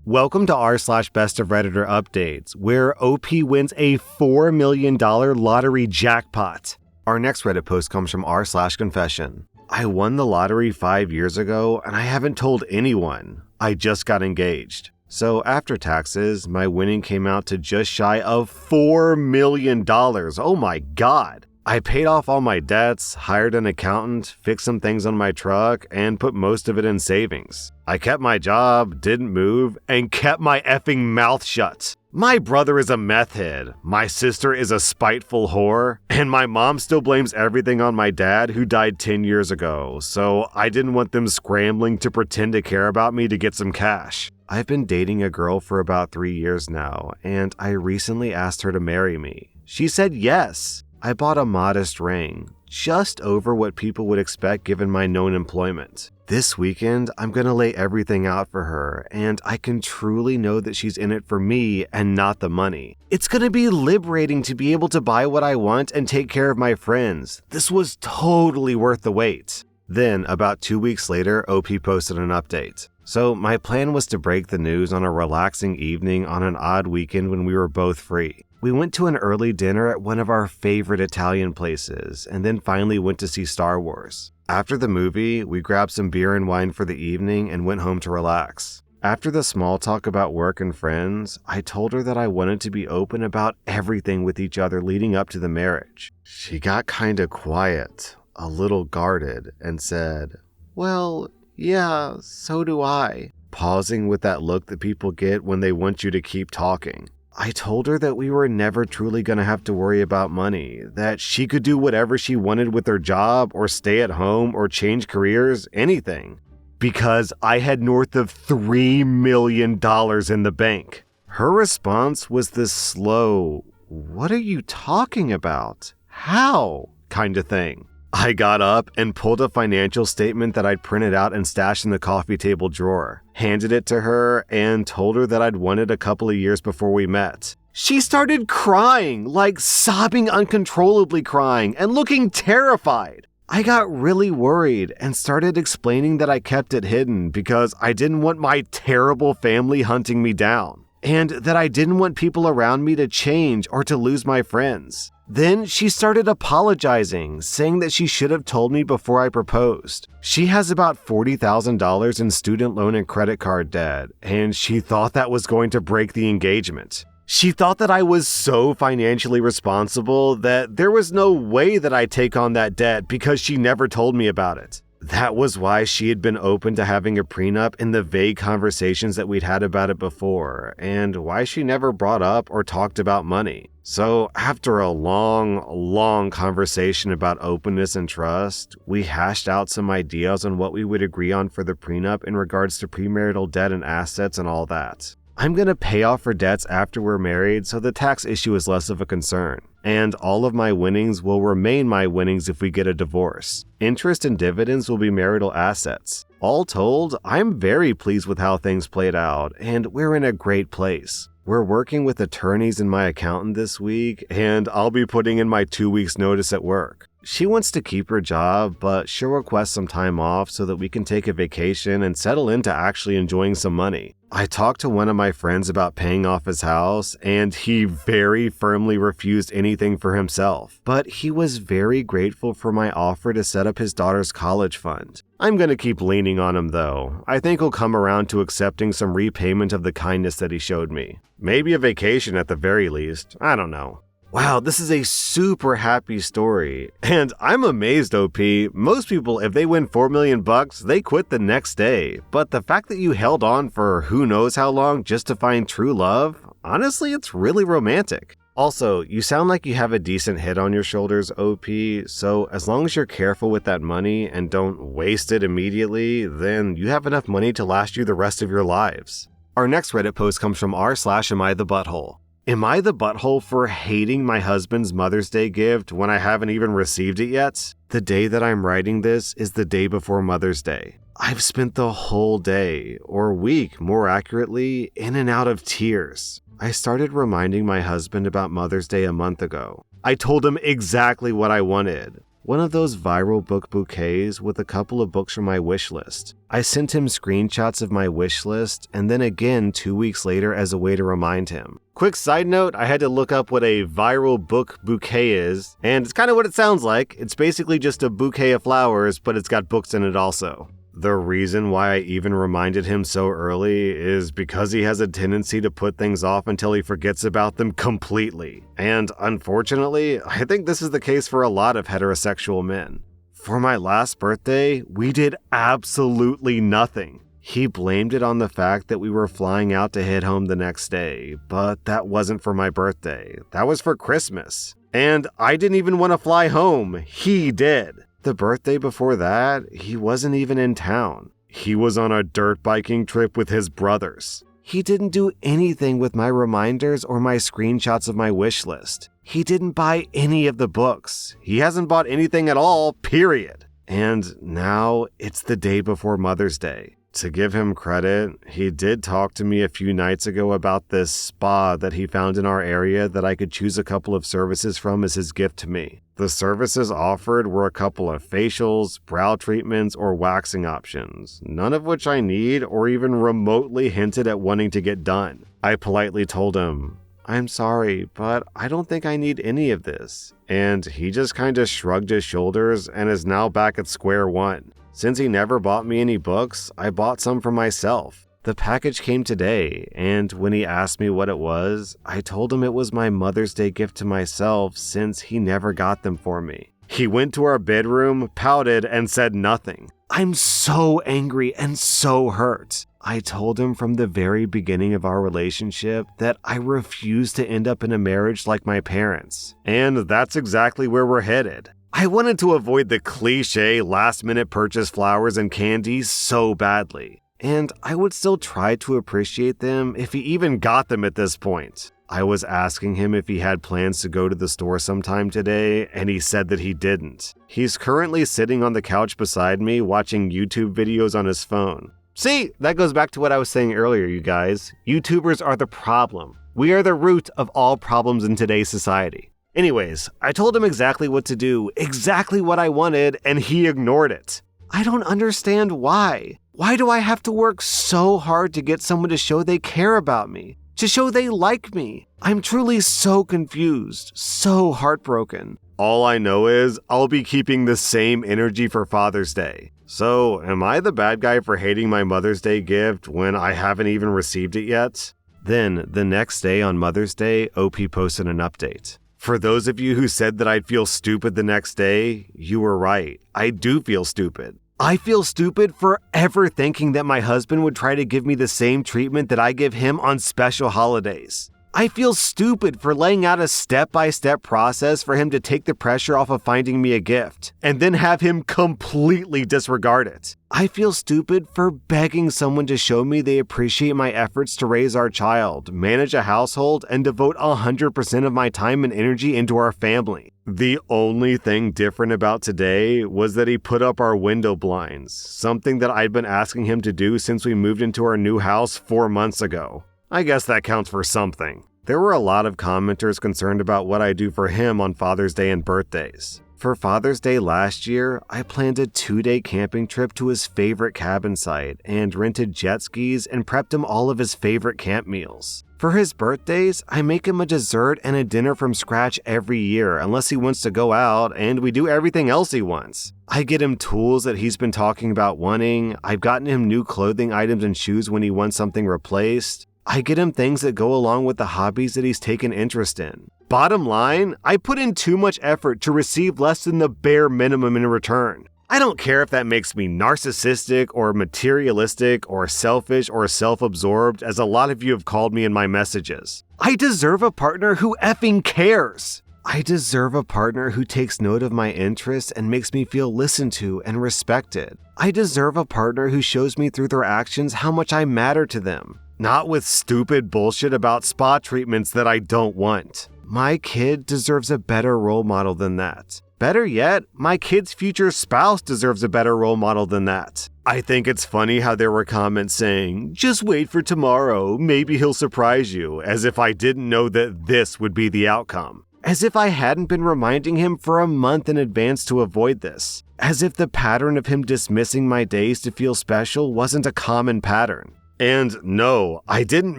Welcome to r/slash best of Redditor updates, where OP wins a $4 million lottery jackpot. Our next Reddit post comes from r/slash confession. I won the lottery 5 years ago and I haven't told anyone. I just got engaged. So after taxes, my winning came out to just shy of $4 million. Oh my god. I paid off all my debts, hired an accountant, fixed some things on my truck, and put most of it in savings. I kept my job, didn't move, and kept my effing mouth shut. My brother is a meth head, my sister is a spiteful whore, and my mom still blames everything on my dad who died 10 years ago, so I didn't want them scrambling to pretend to care about me to get some cash. I've been dating a girl for about 3 years now, and I recently asked her to marry me. She said yes. I bought a modest ring, just over what people would expect given my known employment. This weekend, I'm gonna lay everything out for her, and I can truly know that she's in it for me and not the money. It's gonna be liberating to be able to buy what I want and take care of my friends. This was totally worth the wait. Then, about 2 weeks later, OP posted an update. So my plan was to break the news on a relaxing evening on an odd weekend when we were both free. We went to an early dinner at one of our favorite Italian places, and then finally went to see Star Wars. After the movie, we grabbed some beer and wine for the evening and went home to relax. After the small talk about work and friends, I told her that I wanted to be open about everything with each other leading up to the marriage. She got kinda quiet, a little guarded, and said, "Well, yeah, so do I," pausing with that look that people get when they want you to keep talking. I told her that we were never truly going to have to worry about money, that she could do whatever she wanted with her job or stay at home or change careers, anything. Because I had north of $3 million in the bank. Her response was this slow, "What are you talking about? How?" kind of thing. I got up and pulled a financial statement that I'd printed out and stashed in the coffee table drawer, handed it to her, and told her that I'd won it a couple of years before we met. She started crying, like sobbing uncontrollably crying and looking terrified. I got really worried and started explaining that I kept it hidden because I didn't want my terrible family hunting me down, and that I didn't want people around me to change or to lose my friends. Then she started apologizing, saying that she should have told me before I proposed. She has about $40,000 in student loan and credit card debt, and she thought that was going to break the engagement. She thought that I was so financially responsible that there was no way that I'd take on that debt because she never told me about it. That was why she had been open to having a prenup in the vague conversations that we'd had about it before, and why she never brought up or talked about money. So after a long conversation about openness and trust, we hashed out some ideas on what we would agree on for the prenup in regards to premarital debt and assets and all that. I'm going to pay off her debts after we're married, so the tax issue is less of a concern. And all of my winnings will remain my winnings if we get a divorce. Interest and dividends will be marital assets. All told, I'm very pleased with how things played out, and we're in a great place. We're working with attorneys and my accountant this week, and I'll be putting in my 2 weeks notice at work. She wants to keep her job, but she'll request some time off so that we can take a vacation and settle into actually enjoying some money. I talked to one of my friends about paying off his house, and he very firmly refused anything for himself. But he was very grateful for my offer to set up his daughter's college fund. I'm going to keep leaning on him though. I think he'll come around to accepting some repayment of the kindness that he showed me. Maybe a vacation at the very least. I don't know. Wow, this is a super happy story. And I'm amazed, OP. Most people, if they win $4 million, they quit the next day. But the fact that you held on for who knows how long just to find true love, honestly, it's really romantic. Also, you sound like you have a decent head on your shoulders, OP, so as long as you're careful with that money and don't waste it immediately, then you have enough money to last you the rest of your lives. Our next Reddit post comes from r/amIthebutthole. Am I the butthole for hating my husband's Mother's Day gift when I haven't even received it yet? The day that I'm writing this is the day before Mother's Day. I've spent the whole day, or week more accurately, in and out of tears. I started reminding my husband about Mother's Day a month ago. I told him exactly what I wanted. One of those viral book bouquets with a couple of books from my wish list. I sent him screenshots of my wish list and then again 2 weeks later as a way to remind him. Quick side note, I had to look up what a viral book bouquet is, and it's kind of what it sounds like. It's basically just a bouquet of flowers, but it's got books in it also. The reason why I even reminded him so early is because he has a tendency to put things off until he forgets about them completely. And unfortunately, I think this is the case for a lot of heterosexual men. For my last birthday, we did absolutely nothing. He blamed it on the fact that we were flying out to head home the next day, but that wasn't for my birthday. That was for Christmas. And I didn't even want to fly home. He did. The birthday before that, he wasn't even in town. He was on a dirt biking trip with his brothers. He didn't do anything with my reminders or my screenshots of my wish list. He didn't buy any of the books. He hasn't bought anything at all, period. And now it's the day before Mother's Day. To give him credit, he did talk to me a few nights ago about this spa that he found in our area that I could choose a couple of services from as his gift to me. The services offered were a couple of facials, brow treatments, or waxing options, none of which I need or even remotely hinted at wanting to get done. I politely told him, "I'm sorry, but I don't think I need any of this." And he just kind of shrugged his shoulders and is now back at square one. Since he never bought me any books, I bought some for myself. The package came today, and when he asked me what it was, I told him it was my Mother's Day gift to myself since he never got them for me. He went to our bedroom, pouted, and said nothing. I'm so angry and so hurt. I told him from the very beginning of our relationship that I refuse to end up in a marriage like my parents. And that's exactly where we're headed. I wanted to avoid the cliche last-minute purchase flowers and candies so badly, and I would still try to appreciate them if he even got them at this point. I was asking him if he had plans to go to the store sometime today, and he said that he didn't. He's currently sitting on the couch beside me watching YouTube videos on his phone. See, that goes back to what I was saying earlier, you guys. YouTubers are the problem. We are the root of all problems in today's society. Anyways, I told him exactly what to do, exactly what I wanted, and he ignored it. I don't understand why. Why do I have to work so hard to get someone to show they care about me, to show they like me? I'm truly so confused, so heartbroken. All I know is I'll be keeping the same energy for Father's Day. So, am I the bad guy for hating my Mother's Day gift when I haven't even received it yet? Then, the next day on Mother's Day, OP posted an update. For those of you who said that I'd feel stupid the next day, you were right. I do feel stupid. I feel stupid for ever thinking that my husband would try to give me the same treatment that I give him on special holidays. I feel stupid for laying out a step-by-step process for him to take the pressure off of finding me a gift, and then have him completely disregard it. I feel stupid for begging someone to show me they appreciate my efforts to raise our child, manage a household, and devote 100% of my time and energy into our family. The only thing different about today was that he put up our window blinds, something that I'd been asking him to do since we moved into our new house 4 months ago. I guess that counts for something. There were a lot of commenters concerned about what I do for him on Father's Day and birthdays. For Father's Day last year, I planned a 2-day camping trip to his favorite cabin site and rented jet skis and prepped him all of his favorite camp meals. For his birthdays, I make him a dessert and a dinner from scratch every year unless he wants to go out, and we do everything else he wants. I get him tools that he's been talking about wanting. I've gotten him new clothing items and shoes when he wants something replaced. I get him things that go along with the hobbies that he's taken interest in. Bottom line, I put in too much effort to receive less than the bare minimum in return. I don't care if that makes me narcissistic or materialistic or selfish or self-absorbed, as a lot of you have called me in my messages. I deserve a partner who effing cares. I deserve a partner who takes note of my interests and makes me feel listened to and respected. I deserve a partner who shows me through their actions how much I matter to them. Not with stupid bullshit about spa treatments that I don't want. My kid deserves a better role model than that. Better yet, my kid's future spouse deserves a better role model than that. I think it's funny how there were comments saying, "Just wait for tomorrow, maybe he'll surprise you," as if I didn't know that this would be the outcome. As if I hadn't been reminding him for a month in advance to avoid this. As if the pattern of him dismissing my days to feel special wasn't a common pattern. And no, I didn't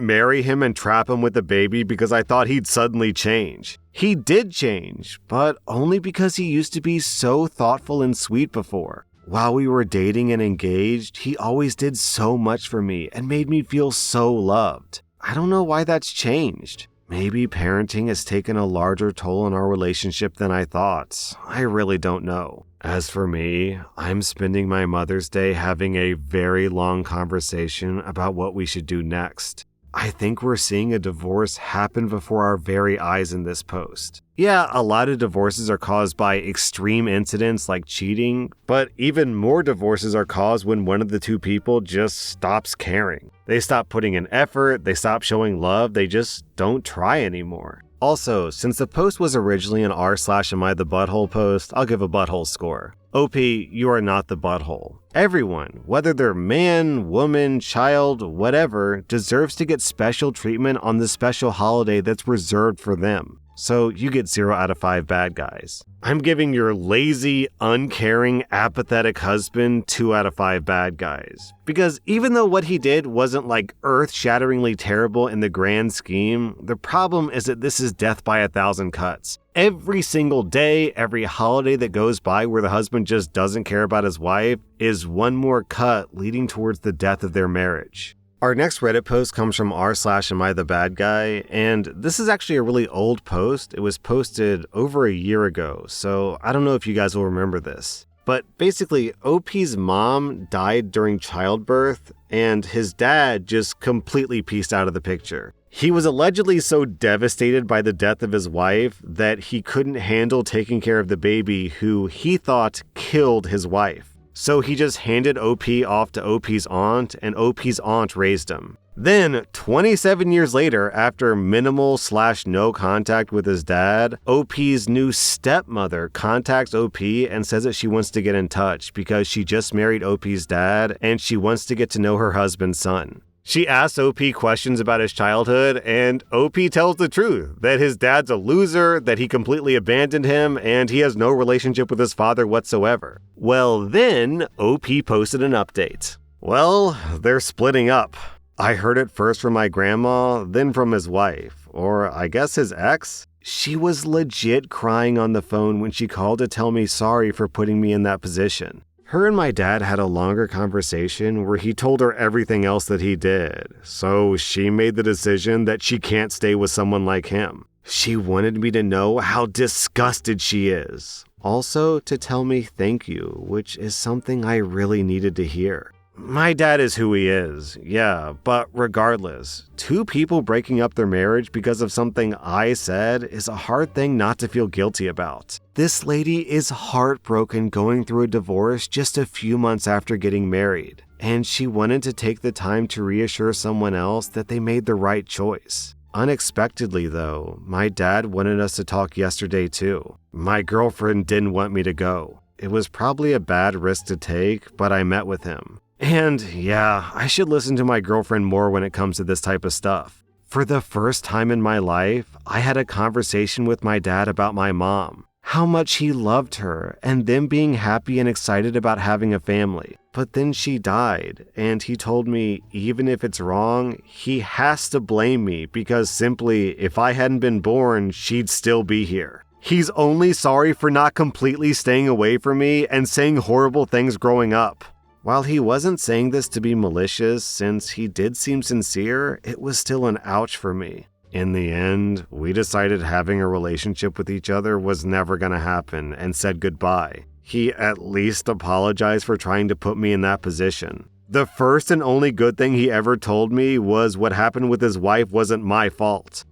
marry him and trap him with a baby because I thought he'd suddenly change. He did change, but only because he used to be so thoughtful and sweet before. While we were dating and engaged, he always did so much for me and made me feel so loved. I don't know why that's changed. Maybe parenting has taken a larger toll on our relationship than I thought. I really don't know. As for me, I'm spending my Mother's Day having a very long conversation about what we should do next. I think we're seeing a divorce happen before our very eyes in this post. Yeah, a lot of divorces are caused by extreme incidents like cheating, but even more divorces are caused when one of the two people just stops caring. They stop putting in effort, they stop showing love, they just don't try anymore. Also, since the post was originally an r/am I the butthole post, I'll give a butthole score. OP, you are not the butthole. Everyone, whether they're man, woman, child, whatever, deserves to get special treatment on the special holiday that's reserved for them. So you get 0 out of 5 bad guys. I'm giving your lazy, uncaring, apathetic husband 2 out of 5 bad guys. Because even though what he did wasn't like earth-shatteringly terrible in the grand scheme, the problem is that this is death by 1,000 cuts. Every single day, every holiday that goes by where the husband just doesn't care about his wife is one more cut leading towards the death of their marriage. Our next Reddit post comes from r/am I the bad guy, and this is actually a really old post. It was posted over a year ago, so I don't know if you guys will remember this. But basically, OP's mom died during childbirth, and his dad just completely pieced out of the picture. He was allegedly so devastated by the death of his wife that he couldn't handle taking care of the baby who he thought killed his wife. So he just handed OP off to OP's aunt, and OP's aunt raised him. Then, 27 years later, after minimal/no contact with his dad, OP's new stepmother contacts OP and says that she wants to get in touch because she just married OP's dad and she wants to get to know her husband's son. She asks OP questions about his childhood, and OP tells the truth, that his dad's a loser, that he completely abandoned him, and he has no relationship with his father whatsoever. Well, then, OP posted an update. Well, they're splitting up. I heard it first from my grandma, then from his wife, or I guess his ex. She was legit crying on the phone when she called to tell me sorry for putting me in that position. Her and my dad had a longer conversation where he told her everything else that he did, so she made the decision that she can't stay with someone like him. She wanted me to know how disgusted she is. Also, to tell me thank you, which is something I really needed to hear. My dad is who he is, yeah, but regardless, two people breaking up their marriage because of something I said is a hard thing not to feel guilty about. This lady is heartbroken going through a divorce just a few months after getting married, and she wanted to take the time to reassure someone else that they made the right choice. Unexpectedly though, my dad wanted us to talk yesterday too. My girlfriend didn't want me to go. It was probably a bad risk to take, but I met with him. And yeah, I should listen to my girlfriend more when it comes to this type of stuff. For the first time in my life, I had a conversation with my dad about my mom, how much he loved her, and them being happy and excited about having a family. But then she died, and he told me even if it's wrong, he has to blame me because simply, if I hadn't been born, she'd still be here. He's only sorry for not completely staying away from me and saying horrible things growing up. While he wasn't saying this to be malicious, since he did seem sincere, it was still an ouch for me. In the end, we decided having a relationship with each other was never gonna happen and said goodbye. He at least apologized for trying to put me in that position. The first and only good thing he ever told me was what happened with his wife wasn't my fault.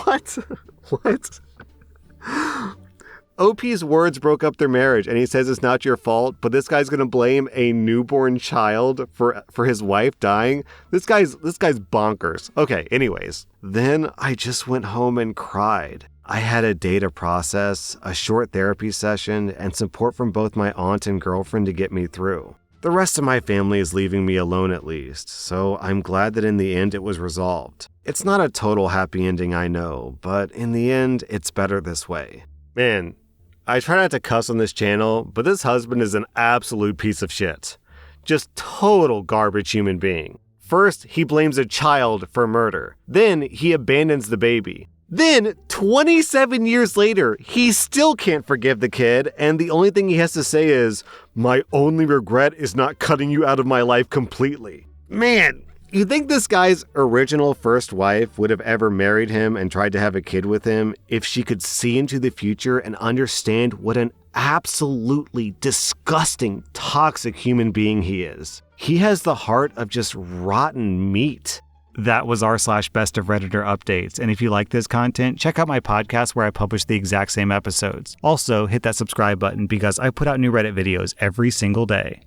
What? What? OP's words broke up their marriage, and he says it's not your fault, but this guy's gonna blame a newborn child for his wife dying? This guy's bonkers. Okay, anyways. Then I just went home and cried. I had a day to process, a short therapy session, and support from both my aunt and girlfriend to get me through. The rest of my family is leaving me alone at least, so I'm glad that in the end it was resolved. It's not a total happy ending, I know, but in the end, it's better this way. Man, I try not to cuss on this channel, but this husband is an absolute piece of shit. Just total garbage human being. First, he blames a child for murder. Then, he abandons the baby. Then, 27 years later, he still can't forgive the kid, and the only thing he has to say is, "My only regret is not cutting you out of my life completely." Man, you think this guy's original first wife would have ever married him and tried to have a kid with him if she could see into the future and understand what an absolutely disgusting, toxic human being he is? He has the heart of just rotten meat. That was r/Best of Redditor updates. And if you like this content, check out my podcast where I publish the exact same episodes. Also, hit that subscribe button because I put out new Reddit videos every single day.